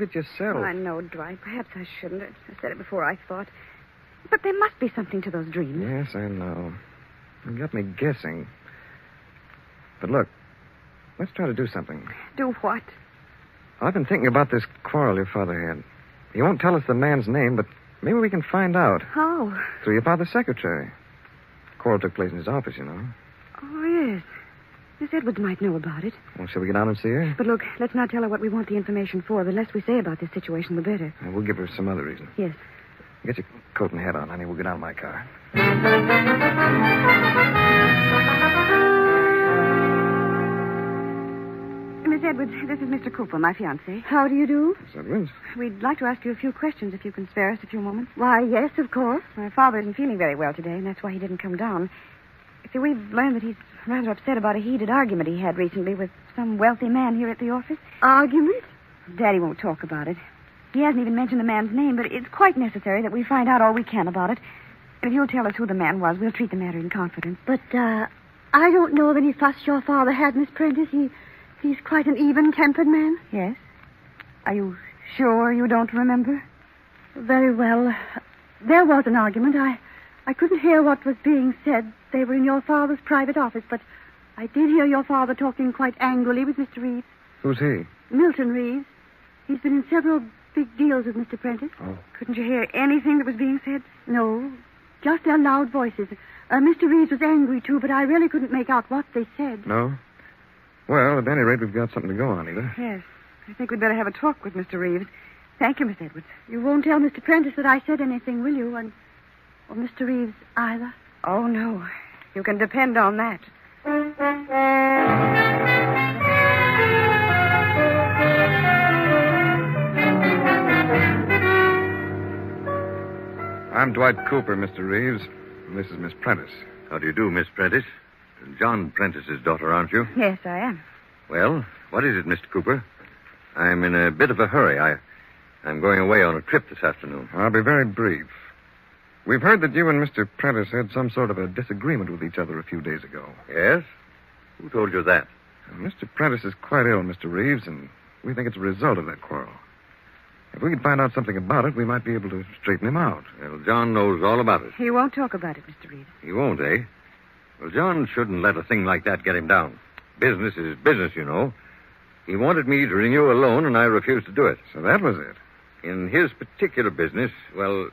it yourself. Oh, I know, Dwight. Perhaps I shouldn't. I said it before I thought. But there must be something to those dreams. Yes, I know. You got me guessing. But look, let's try to do something. Do what? I've been thinking about this quarrel your father had. He won't tell us the man's name, but maybe we can find out. How? Through your father's secretary. The quarrel took place in his office, you know. Oh, yes. Miss Edwards might know about it. Well, shall we get down and see her? But look, let's not tell her what we want the information for. The less we say about this situation, the better. We'll give her some other reason. Yes. Get your coat and hat on, honey. We'll get out of my car. Miss Edwards, this is Mr. Cooper, my fiancé. How do you do? Miss Edwards? We'd like to ask you a few questions if you can spare us a few moments. Why, yes, of course. My father isn't feeling very well today, and that's why he didn't come down. See, we've learned that he's rather upset about a heated argument he had recently with some wealthy man here at the office. Argument? Daddy won't talk about it. He hasn't even mentioned the man's name, but it's quite necessary that we find out all we can about it. And if you'll tell us who the man was, we'll treat the matter in confidence. But, I don't know of any fuss your father had, Miss Prentice. He's quite an even-tempered man. Yes? Are you sure you don't remember? Very well. There was an argument. I couldn't hear what was being said. They were in your father's private office, but I did hear your father talking quite angrily with Mr. Reeves. Who's he? Milton Reeves. He's been in several big deals with Mr. Prentice. Oh. Couldn't you hear anything that was being said? No, just their loud voices. Mr. Reeves was angry, too, but I really couldn't make out what they said. No? Well, at any rate, we've got something to go on, Eva. Yes. I think we'd better have a talk with Mr. Reeves. Thank you, Miss Edwards. You won't tell Mr. Prentice that I said anything, will you? Or Mr. Reeves either? Oh, no. You can depend on that. I'm Dwight Cooper, Mr. Reeves. And this is Miss Prentice. How do you do, Miss Prentice? John Prentice's daughter, aren't you? Yes, I am. Well, what is it, Mr. Cooper? I'm in a bit of a hurry. I'm going away on a trip this afternoon. I'll be very brief. We've heard that you and Mr. Prentice had some sort of a disagreement with each other a few days ago. Yes? Who told you that? Mr. Prentice is quite ill, Mr. Reeves, and we think it's a result of that quarrel. If we could find out something about it, we might be able to straighten him out. Well, John knows all about it. He won't talk about it, Mr. Reeves. He won't, eh? Well, John shouldn't let a thing like that get him down. Business is business, you know. He wanted me to renew a loan, and I refused to do it. So that was it. In his particular business, well,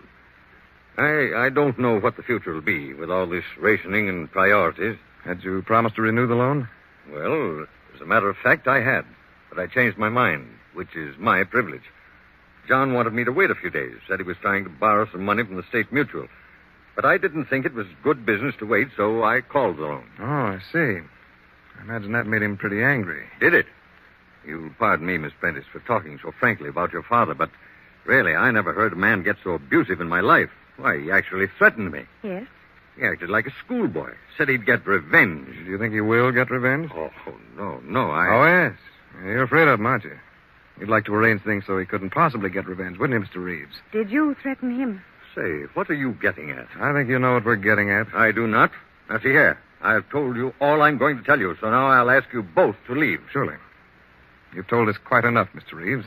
I don't know what the future will be with all this rationing and priorities. Had you promised to renew the loan? Well, as a matter of fact, I had. But I changed my mind, which is my privilege. John wanted me to wait a few days, said he was trying to borrow some money from the State Mutual. But I didn't think it was good business to wait, so I called the loan. Oh, I see. I imagine that made him pretty angry. Did it? You'll pardon me, Miss Prentice, for talking so frankly about your father, but really, I never heard a man get so abusive in my life. Why, he actually threatened me. Yes? He acted like a schoolboy. Said he'd get revenge. Do you think he will get revenge? Oh, no, Oh, yes. You're afraid of him, aren't you? You'd like to arrange things so he couldn't possibly get revenge, wouldn't you, Mr. Reeves? Did you threaten him? Say, what are you getting at? I think you know what we're getting at. I do not. Now, see here. I've told you all I'm going to tell you, so now I'll ask you both to leave. Surely. You've told us quite enough, Mr. Reeves.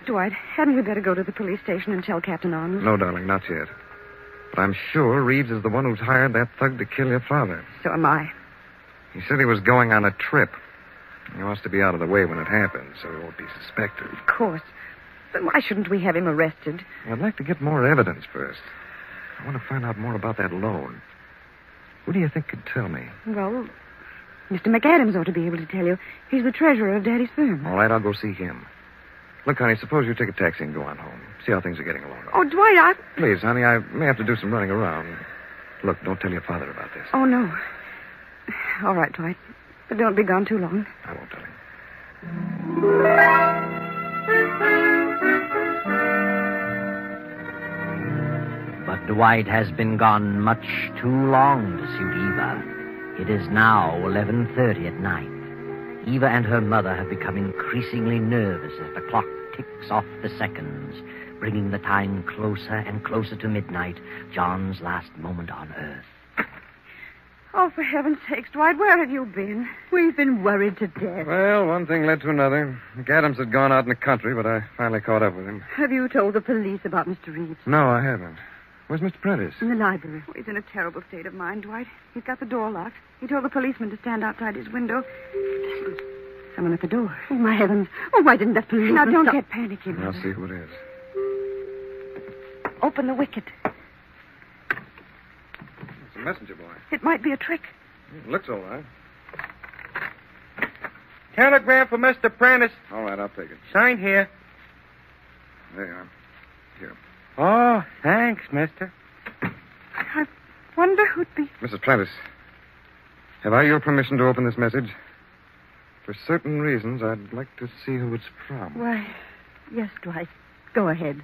Dwight, hadn't we better go to the police station and tell Captain Arnold? No, darling, not yet. But I'm sure Reeves is the one who's hired that thug to kill your father. So am I. He said he was going on a trip. He wants to be out of the way when it happens, so he won't be suspected. Of course. Then why shouldn't we have him arrested? I'd like to get more evidence first. I want to find out more about that loan. Who do you think could tell me? Well, Mr. McAdams ought to be able to tell you. He's the treasurer of Daddy's firm. All right, I'll go see him. Look, honey, suppose you take a taxi and go on home. See how things are getting along. Oh, Dwight, Please, honey, I may have to do some running around. Look, don't tell your father about this. Oh, no. All right, Dwight. But don't be gone too long. I won't tell him. But Dwight has been gone much too long to suit Eva. It is now 11:30 at night. Eva and her mother have become increasingly nervous as the clock ticks off the seconds, bringing the time closer and closer to midnight, John's last moment on Earth. Oh, for heaven's sakes, Dwight, where have you been? We've been worried to death. Well, one thing led to another. McAdams had gone out in the country, but I finally caught up with him. Have you told the police about Mr. Reeves? No, I haven't. Where's Mr. Prentice? In the library. Oh, he's in a terrible state of mind, Dwight. He's got the door locked. He told the policeman to stand outside his window. Listen. Someone at the door. Oh, my heavens. Oh, why didn't that policeman Now, don't stop? get panicky, I'll Mother. see who it is. Open the wicket. It's a messenger boy. It might be a trick. Looks all right. Telegram for Mr. Prentice. All right, I'll take it. Signed here. There you are. Here. Oh, thanks, mister. I wonder who'd be... Mrs. Prentice, have I your permission to open this message? For certain reasons, I'd like to see who it's from. Why, yes, Dwight. Go ahead.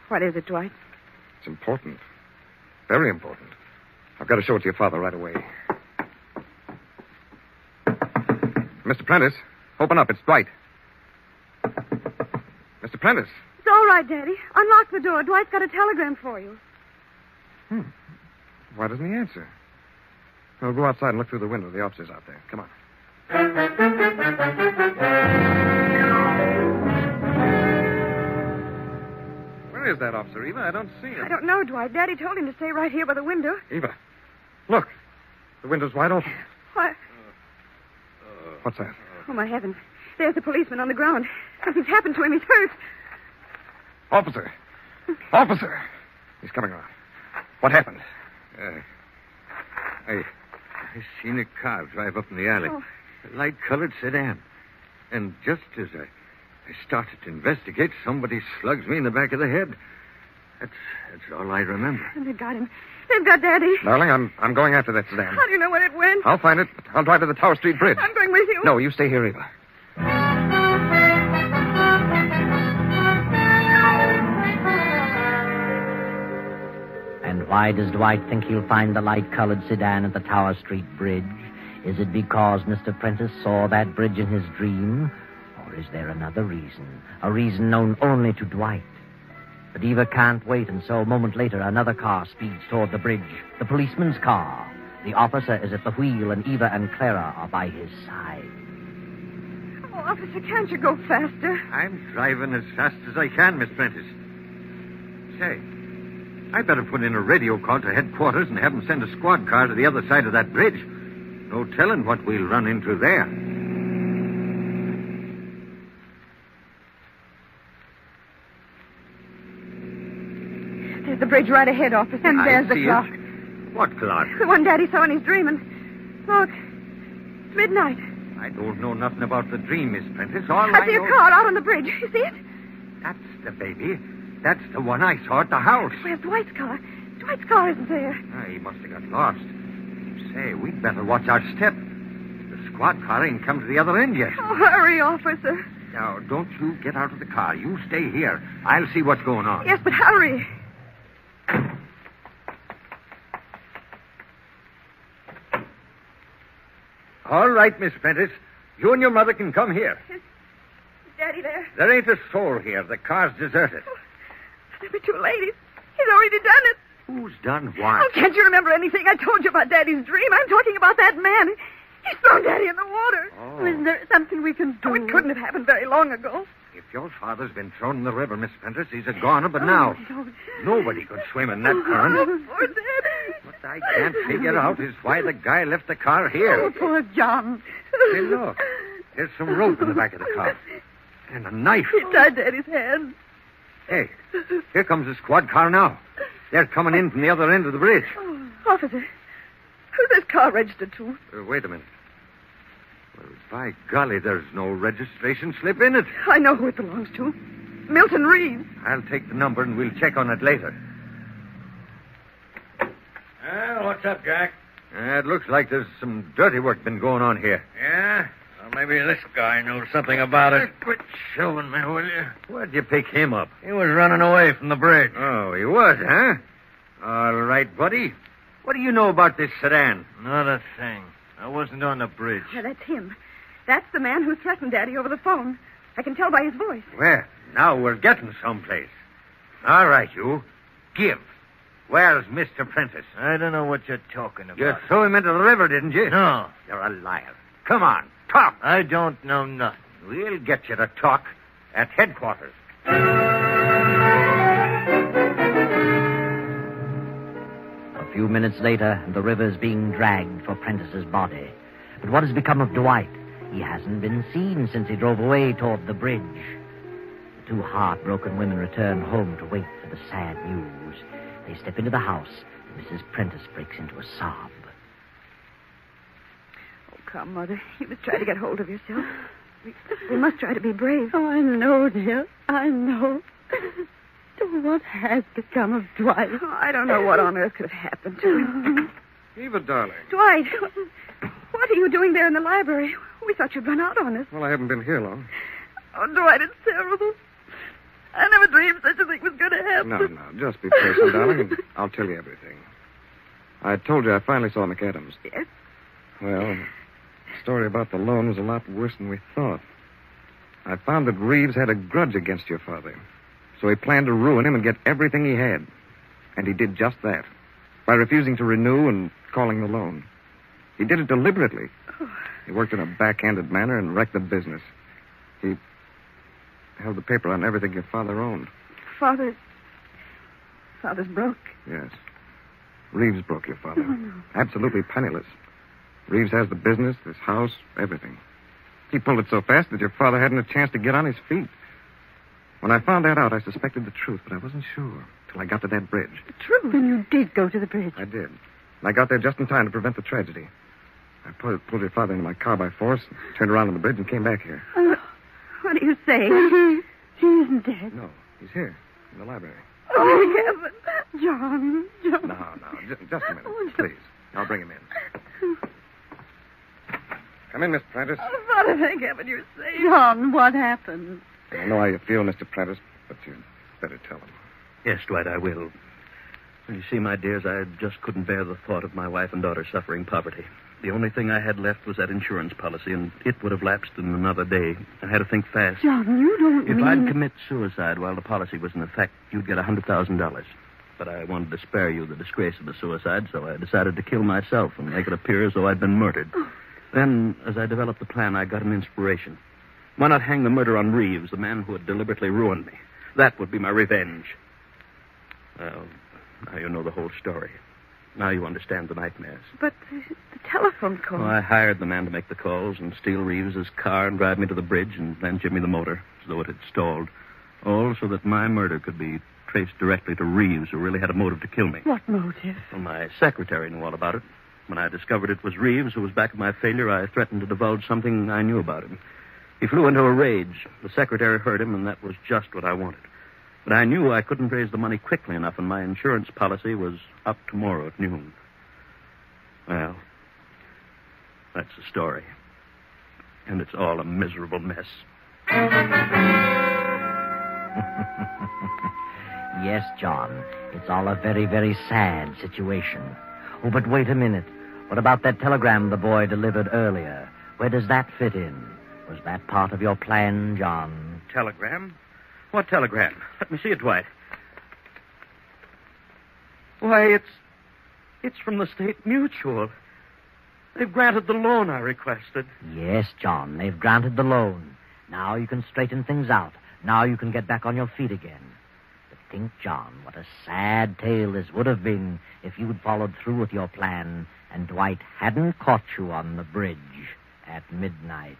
What is it, Dwight? It's important. Very important. I've got to show it to your father right away. Mr. Prentice, open up. It's Dwight. Mr. Prentice. It's all right, Daddy. Unlock the door. Dwight's got a telegram for you. Why doesn't he answer? We'll go outside and look through the window. The officer's out there. Come on. Where is that officer, Eva? I don't see him. I don't know, Dwight. Daddy told him to stay right here by the window. Eva, look. The window's wide open. Why? What's that? Oh, my heavens. There's the policeman on the ground. Something's happened to him. He's hurt. Officer. Officer. He's coming around. What happened? I seen a car drive up in the alley. Oh. A light-colored sedan. And just as I started to investigate, somebody slugs me in the back of the head. That's all I remember. And they've got him. They've got Daddy. Darling, I'm going after that sedan. How do you know where it went? I'll find it. I'll drive to the Tower Street Bridge. I'm going with you. No, you stay here, Eva. And why does Dwight think he'll find the light-colored sedan at the Tower Street Bridge? Is it because Mr. Prentice saw that bridge in his dream? Or is there another reason? A reason known only to Dwight? But Eva can't wait, and so a moment later, another car speeds toward the bridge. The policeman's car. The officer is at the wheel, and Eva and Clara are by his side. Oh, officer, can't you go faster? I'm driving as fast as I can, Miss Prentice. Say, I better put in a radio call to headquarters and have them send a squad car to the other side of that bridge. No telling what we'll run into there. There's the bridge right ahead, officer. And there's the clock. What clock? The one Daddy saw in his dream. And look, it's midnight. I don't know nothing about the dream, Miss Prentice. All I see know... a car out on the bridge. You see it? That's the baby. That's the one I saw at the house. Where's Dwight's car? Dwight's car isn't there. He must have got lost. Say, we'd better watch our step. The squad car ain't come to the other end yet. Oh, hurry, officer. Now, don't you get out of the car. You stay here. I'll see what's going on. Yes, but hurry. All right, Miss Prentice. You and your mother can come here. Is Daddy there? There ain't a soul here. The car's deserted. Oh, there'll be too late. He's already done it. Who's done what? Oh, can't you remember anything I told you about Daddy's dream? I'm talking about that man. He's thrown Daddy in the water. Oh. Is there something we can do? Oh, it couldn't have happened very long ago. If your father's been thrown in the river, Miss Prentice, he's a goner, but now nobody could swim in that current. Oh, poor Daddy. What I can't figure out is why the guy left the car here. Oh, poor John. Hey, look. There's some rope in the back of the car. And a knife. He tied Daddy's hands. Hey, here comes the squad car now. They're coming in from the other end of the bridge. Oh, officer, who's this car registered to? Wait a minute. Well, by golly, there's no registration slip in it. I know who it belongs to. Milton Reeves. I'll take the number and we'll check on it later. Well, what's up, Jack? It looks like there's some dirty work been going on here. Yeah? Well, maybe this guy knows something about it. Quit shoving me, will you? Where'd you pick him up? He was running away from the bridge. Oh, he was, huh? All right, buddy. What do you know about this sedan? Not a thing. I wasn't on the bridge. Yeah, that's him. That's the man who threatened Daddy over the phone. I can tell by his voice. Well, now we're getting someplace. All right, you. Give. Where's Mr. Prentice? I don't know what you're talking about. You threw him into the river, didn't you? No. You're a liar. Come on, talk. I don't know nothing. We'll get you to talk at headquarters. A few minutes later, the river's being dragged for Prentice's body. But what has become of Dwight? He hasn't been seen since he drove away toward the bridge. The two heartbroken women return home to wait for the sad news. They step into the house, and Mrs. Prentice breaks into a sob. Oh, come, Mother. You must try to get hold of yourself. We must try to be brave. Oh, I know, dear. I know. What has become of Dwight? Oh, I don't know what on earth could have happened to him. Eva, darling. Dwight, what are you doing there in the library? We thought you'd run out on us. Well, I haven't been here long. Oh, Dwight, it's terrible. I never dreamed such a thing was going to happen. No, just be patient, darling, and I'll tell you everything. I told you I finally saw McAdams. Yes? Well, the story about the loan was a lot worse than we thought. I found that Reeves had a grudge against your father. So he planned to ruin him and get everything he had. And he did just that, by refusing to renew and calling the loan. He did it deliberately. Oh. He worked in a backhanded manner and wrecked the business. He held the paper on everything your father owned. Father's broke. Yes. Reeves broke your father. Oh, no. Absolutely penniless. Reeves has the business, this house, everything. He pulled it so fast that your father hadn't a chance to get on his feet. When I found that out, I suspected the truth, but I wasn't sure till I got to that bridge. The truth? Then you did go to the bridge. I did. And I got there just in time to prevent the tragedy. I pulled your father into my car by force, turned around on the bridge, and came back here. What do you say? He isn't dead. No, he's here, in the library. Oh, heaven. John. No, just a minute, please. I'll bring him in. Come in, Miss Prentice. Oh, Father, thank heaven you're safe. John, what happened? I know how you feel, Mr. Prentice, but you'd better tell him. Yes, Dwight, I will. You see, my dears, I just couldn't bear the thought of my wife and daughter suffering poverty. The only thing I had left was that insurance policy, and it would have lapsed in another day. I had to think fast. John, you don't If mean... I'd commit suicide while the policy was in effect, you'd get $100,000. But I wanted to spare you the disgrace of the suicide, so I decided to kill myself and make it appear as though I'd been murdered. Then, as I developed the plan, I got an inspiration. Why not hang the murder on Reeves, the man who had deliberately ruined me? That would be my revenge. Well, now you know the whole story. Now you understand the nightmares. But the telephone call. Well, I hired the man to make the calls and steal Reeves's car and drive me to the bridge and then give me the motor, as though it had stalled. All so that my murder could be traced directly to Reeves, who really had a motive to kill me. What motive? Well, my secretary knew all about it. When I discovered it was Reeves who was back of my failure, I threatened to divulge something I knew about him. He flew into a rage. The secretary heard him, and that was just what I wanted. But I knew I couldn't raise the money quickly enough, and my insurance policy was up tomorrow at noon. Well, that's the story. And it's all a miserable mess. Yes, John. It's all a very, very sad situation. Oh, but wait a minute. What about that telegram the boy delivered earlier? Where does that fit in? Was that part of your plan, John? Telegram? What telegram? Let me see it, Dwight. Why, it's from the State Mutual. They've granted the loan I requested. Yes, John, they've granted the loan. Now you can straighten things out. Now you can get back on your feet again. But think, John, what a sad tale this would have been if you'd followed through with your plan and Dwight hadn't caught you on the bridge at midnight.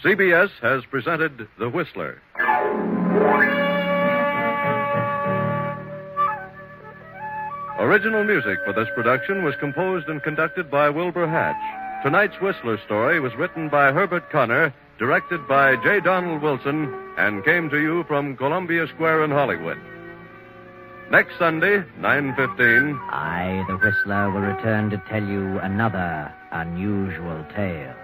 CBS has presented The Whistler. Original music for this production was composed and conducted by Wilbur Hatch. Tonight's Whistler story was written by Herbert Connor, directed by J. Donald Wilson, and came to you from Columbia Square in Hollywood. Next Sunday, 9:15... I, the Whistler, will return to tell you another unusual tale.